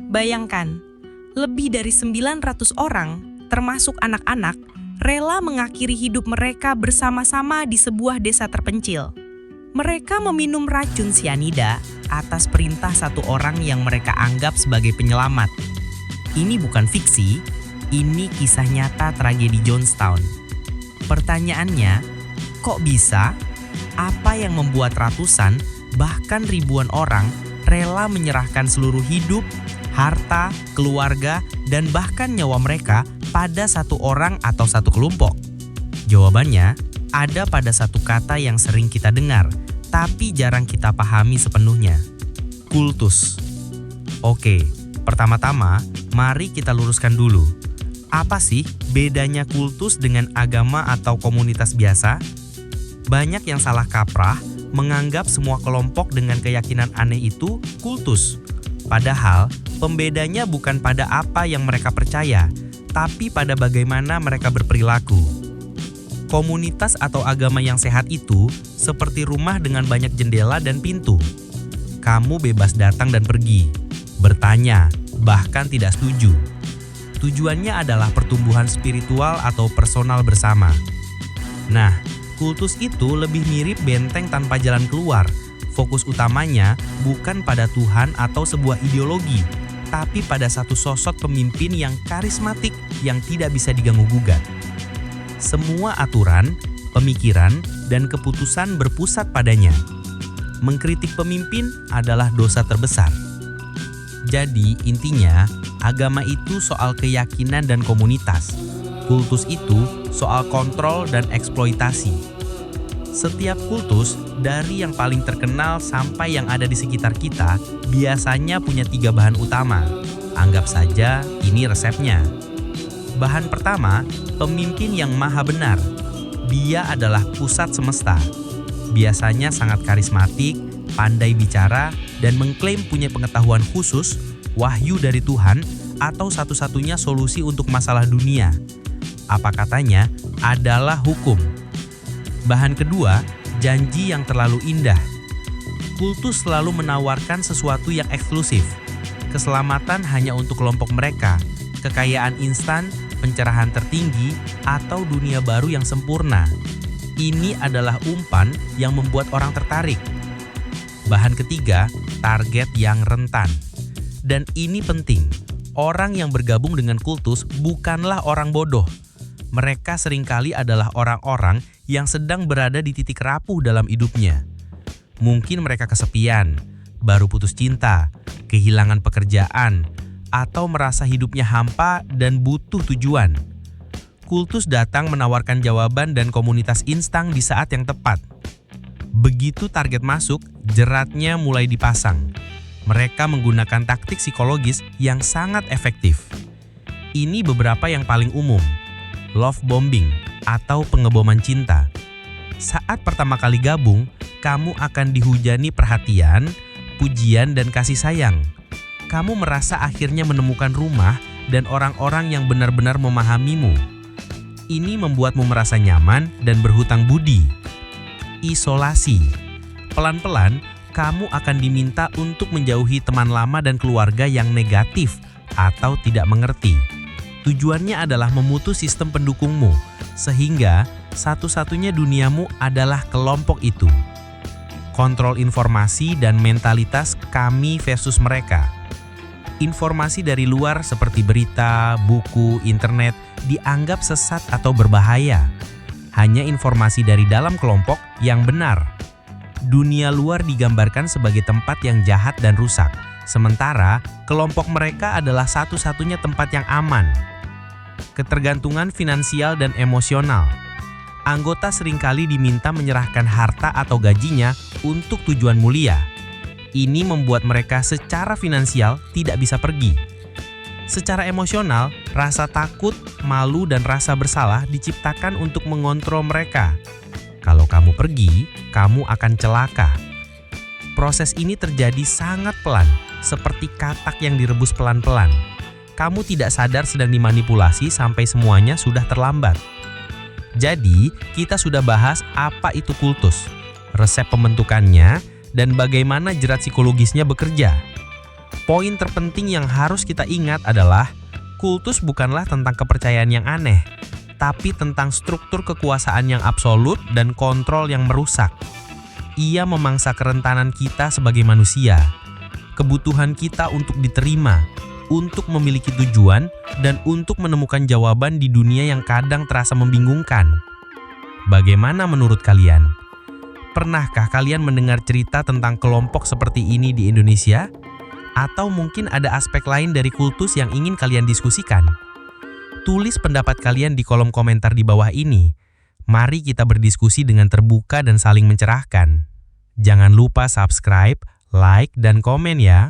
Bayangkan, lebih dari 900 orang, termasuk anak-anak, rela mengakhiri hidup mereka bersama-sama di sebuah desa terpencil. Mereka meminum racun sianida atas perintah satu orang yang mereka anggap sebagai penyelamat. Ini bukan fiksi, ini kisah nyata tragedi Jonestown. Pertanyaannya, kok bisa? Apa yang membuat ratusan, bahkan ribuan orang rela menyerahkan seluruh hidup, harta, keluarga, dan bahkan nyawa mereka pada satu orang atau satu kelompok? Jawabannya ada pada satu kata yang sering kita dengar, tapi jarang kita pahami sepenuhnya. Kultus. Oke, pertama-tama mari kita luruskan dulu. Apa sih bedanya kultus dengan agama atau komunitas biasa? Banyak yang salah kaprah menganggap semua kelompok dengan keyakinan aneh itu kultus. Padahal pembedanya bukan pada apa yang mereka percaya, tapi pada bagaimana mereka berperilaku. Komunitas atau agama yang sehat itu seperti rumah dengan banyak jendela dan pintu. Kamu bebas datang dan pergi, bertanya, bahkan tidak setuju. Tujuannya adalah pertumbuhan spiritual atau personal bersama. Nah, kultus itu lebih mirip benteng tanpa jalan keluar. Fokus utamanya bukan pada Tuhan atau sebuah ideologi, tapi pada satu sosok pemimpin yang karismatik yang tidak bisa diganggu-gugat. Semua aturan, pemikiran, dan keputusan berpusat padanya. Mengkritik pemimpin adalah dosa terbesar. Jadi intinya, agama itu soal keyakinan dan komunitas. Kultus itu soal kontrol dan eksploitasi. Setiap kultus, dari yang paling terkenal sampai yang ada di sekitar kita, biasanya punya 3 bahan utama. Anggap saja ini resepnya. Bahan pertama, pemimpin yang maha benar. Dia adalah pusat semesta. Biasanya sangat karismatik, pandai bicara, dan mengklaim punya pengetahuan khusus, wahyu dari Tuhan, atau satu-satunya solusi untuk masalah dunia. Apa katanya? Adalah hukum. Bahan kedua, janji yang terlalu indah. Kultus selalu menawarkan sesuatu yang eksklusif. Keselamatan hanya untuk kelompok mereka, kekayaan instan, pencerahan tertinggi, atau dunia baru yang sempurna. Ini adalah umpan yang membuat orang tertarik. Bahan ketiga, target yang rentan. Dan ini penting, orang yang bergabung dengan kultus bukanlah orang bodoh. Mereka seringkali adalah orang-orang yang sedang berada di titik rapuh dalam hidupnya. Mungkin mereka kesepian, baru putus cinta, kehilangan pekerjaan, atau merasa hidupnya hampa dan butuh tujuan. Kultus datang menawarkan jawaban dan komunitas instan di saat yang tepat. Begitu target masuk, jeratnya mulai dipasang. Mereka menggunakan taktik psikologis yang sangat efektif. Ini beberapa yang paling umum. Love bombing atau pengeboman cinta. Saat pertama kali gabung, kamu akan dihujani perhatian, pujian, dan kasih sayang. Kamu merasa akhirnya menemukan rumah dan orang-orang yang benar-benar memahamimu. Ini membuatmu merasa nyaman dan berhutang budi. Isolasi. Pelan-pelan, kamu akan diminta untuk menjauhi teman lama dan keluarga yang negatif atau tidak mengerti. Tujuannya adalah memutus sistem pendukungmu, sehingga satu-satunya duniamu adalah kelompok itu. Kontrol informasi dan mentalitas kami versus mereka. Informasi dari luar seperti berita, buku, internet dianggap sesat atau berbahaya. Hanya informasi dari dalam kelompok yang benar. Dunia luar digambarkan sebagai tempat yang jahat dan rusak, sementara kelompok mereka adalah satu-satunya tempat yang aman. Ketergantungan finansial dan emosional. Anggota seringkali diminta menyerahkan harta atau gajinya untuk tujuan mulia. Ini membuat mereka secara finansial tidak bisa pergi. Secara emosional, rasa takut, malu, dan rasa bersalah diciptakan untuk mengontrol mereka. Kalau kamu pergi, kamu akan celaka. Proses ini terjadi sangat pelan, seperti katak yang direbus pelan-pelan. Kamu tidak sadar sedang dimanipulasi sampai semuanya sudah terlambat. Jadi, kita sudah bahas apa itu kultus, resep pembentukannya, dan bagaimana jerat psikologisnya bekerja. Poin terpenting yang harus kita ingat adalah kultus bukanlah tentang kepercayaan yang aneh, tapi tentang struktur kekuasaan yang absolut dan kontrol yang merusak. Ia memangsa kerentanan kita sebagai manusia, kebutuhan kita untuk diterima, untuk memiliki tujuan, dan untuk menemukan jawaban di dunia yang kadang terasa membingungkan. Bagaimana menurut kalian? Pernahkah kalian mendengar cerita tentang kelompok seperti ini di Indonesia? Atau mungkin ada aspek lain dari kultus yang ingin kalian diskusikan? Tulis pendapat kalian di kolom komentar di bawah ini. Mari kita berdiskusi dengan terbuka dan saling mencerahkan. Jangan lupa subscribe, like, dan komen ya.